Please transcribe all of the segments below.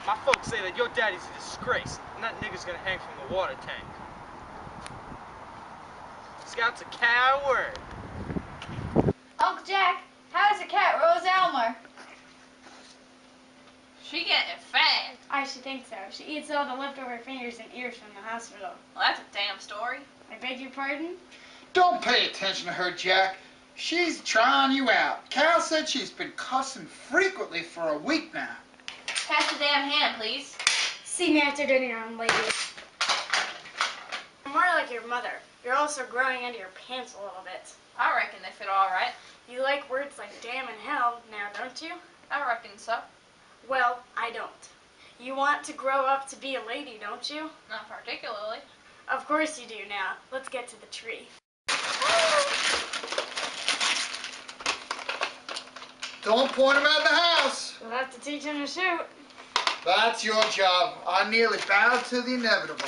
My folks say that your daddy's a disgrace, and that nigga's gonna hang from the water tank. Scout's a coward. Uncle Jack, how is the cat Rose Elmer? She getting fat. I should think so. She eats all the leftover fingers and ears from the hospital. Well, that's a damn story. I beg your pardon? Don't pay attention to her, Jack. She's trying you out. Cal said she's been cussing frequently for a week now. Pass the damn hand, please. See me after dinner, young lady. You're more like your mother. You're also growing into your pants a little bit. I reckon they fit all right. You like words like damn and hell now, don't you? I reckon so. Well, I don't. You want to grow up to be a lady, don't you? Not particularly. Of course you do now. Let's get to the tree. Don't point him at the house. We'll have to teach him to shoot. That's your job. I nearly bowed to the inevitable.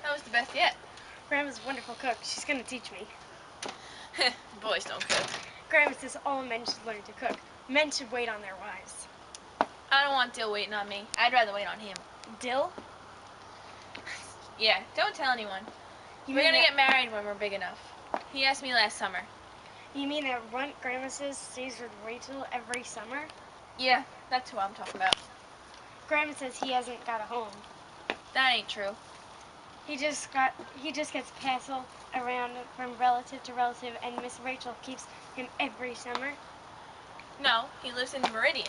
That was the best yet. Grandma's a wonderful cook. She's going to teach me. Boys don't cook. Grandma says all men should learn to cook. Men should wait on their wives. I don't want Dill waiting on me. I'd rather wait on him. Dill? Yeah, don't tell anyone. You We're mean gonna that- get married when we're big enough. He asked me last summer. You mean that runt Grandma says stays with Rachel every summer? Yeah, that's who I'm talking about. Grandma says he hasn't got a home. That ain't true. He just gets passed around from relative to relative, and Miss Rachel keeps him every summer. No, he lives in Meridian.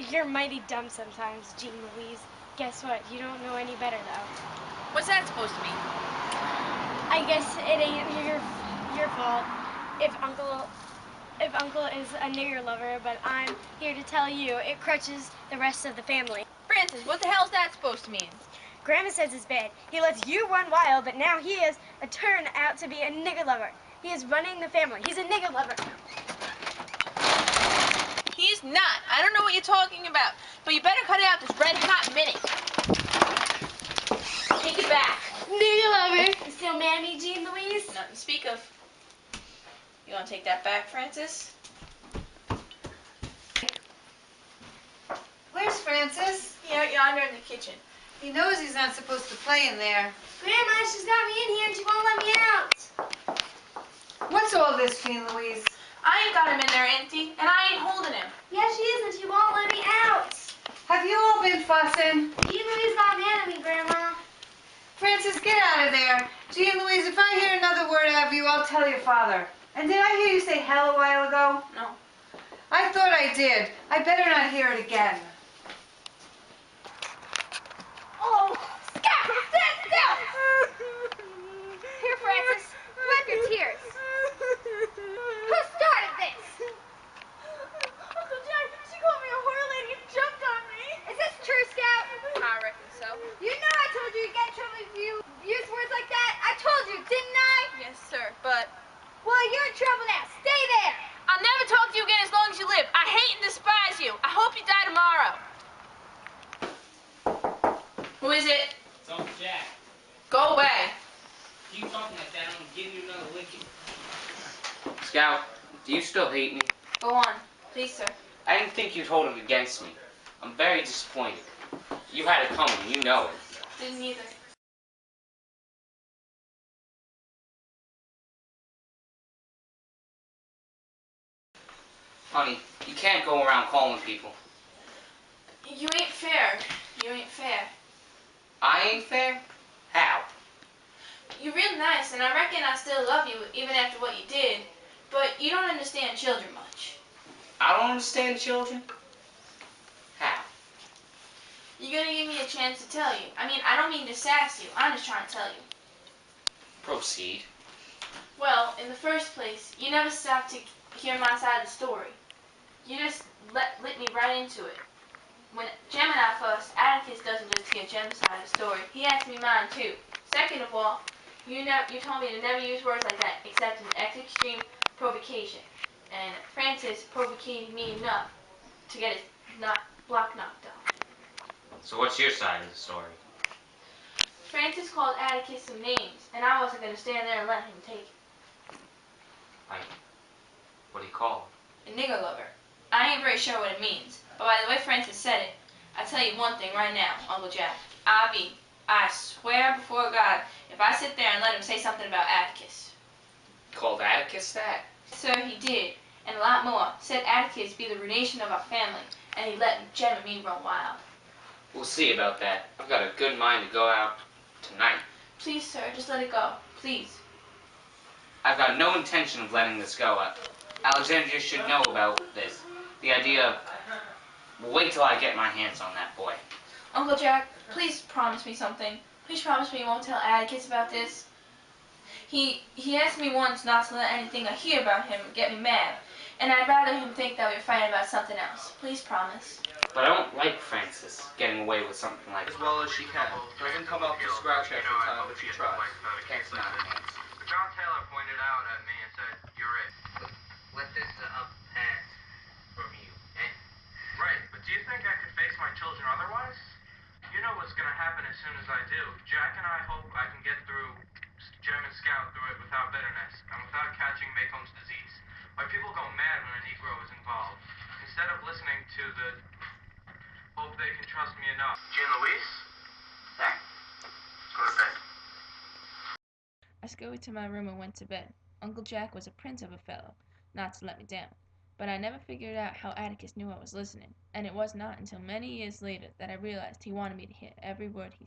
You're mighty dumb sometimes, Jean Louise. Guess what? You don't know any better, though. What's that supposed to mean? I guess it ain't your fault if Uncle is a nigger lover, but I'm here to tell you it crutches the rest of the family. Francis, what the hell's that supposed to mean? Grandma says it's bad. He lets you run wild, but now he is turned out to be a nigger lover. He is running the family. He's a nigger lover. He's not. I don't know what you're talking about, but you better cut it out this red hot minute. Take it back. Nigger lover. You still mad at me, Jean Louise? Nothing to speak of. You want to take that back, Francis? Where's Francis? Yeah, yonder in the kitchen. He knows he's not supposed to play in there. Grandma, she's got me in here and she won't let me out. What's all this, Jean Louise? I ain't got him in there, Auntie, and I ain't holding him. Yeah, she is, and she won't let me out. Have you all been fussing? Jean Louise got mad at me, Grandma. Francis, get out of there. Jean Louise, if I hear another word out of you, I'll tell your father. And did I hear you say hell a while ago? No. I thought I did. I better not hear it again. Oh, Scout, stand still. Here, Francis, wipe your tears. Who started this? Uncle Jack, she called me a whore lady and jumped on me. Is this true, Scout? I reckon so. You know I told you to get in trouble if you use words like that. I told you, didn't I? Yes, sir, but Well, you're in trouble now. Stay there. I'll never talk to you again as long as you live. I hate and despise you. I hope you die tomorrow. Who is it? It's Uncle Jack. Go away. Keep talking like that, I'm gonna give you another licking. Scout, do you still hate me? Go on. Please, sir. I didn't think you'd hold it against me. I'm very disappointed. You had it coming, you know it. Didn't either. Honey, you can't go around calling people. You ain't fair. You ain't fair. I ain't fair? How? You're real nice, and I reckon I still love you even after what you did, but you don't understand children much. I don't understand children? How? You're gonna give me a chance to tell you. I mean, I don't mean to sass you. I'm just trying to tell you. Proceed. Well, in the first place, you never stopped to hear my side of the story. You just lit me right into it. When Jem and I fussed, Atticus doesn't just hear Jem's side of the story. He asked me mine too. Second of all, you told me to never use words like that except in extreme provocation. And Francis provocated me enough to get his block knocked off. So what's your side of the story? Francis called Atticus some names, and I wasn't going to stand there and let him take it. Like, what do you call A nigger lover. I ain't very sure what it means, but by the way Francis said it, I tell you one thing right now, Uncle Jack. I swear before God, if I sit there and let him say something about Atticus. Called Atticus that? Sir, he did, and a lot more. Said Atticus be the ruination of our family, and he let Jem and me run wild. We'll see about that. I've got a good mind to go out tonight. Please, sir, just let it go. Please. I've got no intention of letting this go. Alexandria should know about this. The idea of, wait till I get my hands on that boy. Uncle Jack, please promise me something. Please promise me you won't tell Atticus about this. He asked me once not to let anything I hear about him get me mad, and I'd rather him think that we were fighting about something else. Please promise. But I don't like Frances getting away with something like As well as she can. Doesn't come up to scratch every time, but she tries. That's not an answer. John Taylor pointed out at me and said, "You're it." Let this pass from you. Right, but do you think I could face my children otherwise? You know what's going to happen as soon as I do. Jack and I hope I can get through Jem and Scout through it without bitterness and without catching Maycomb's disease. Why people go mad when a Negro is involved. Instead of listening to the hope they can trust me enough. Jean Louise? Thanks. Go to bed. I scurried to my room and went to bed. Uncle Jack was a prince of a fellow, not to let me down. But I never figured out how Atticus knew I was listening, and it was not until many years later that I realized he wanted me to hear every word he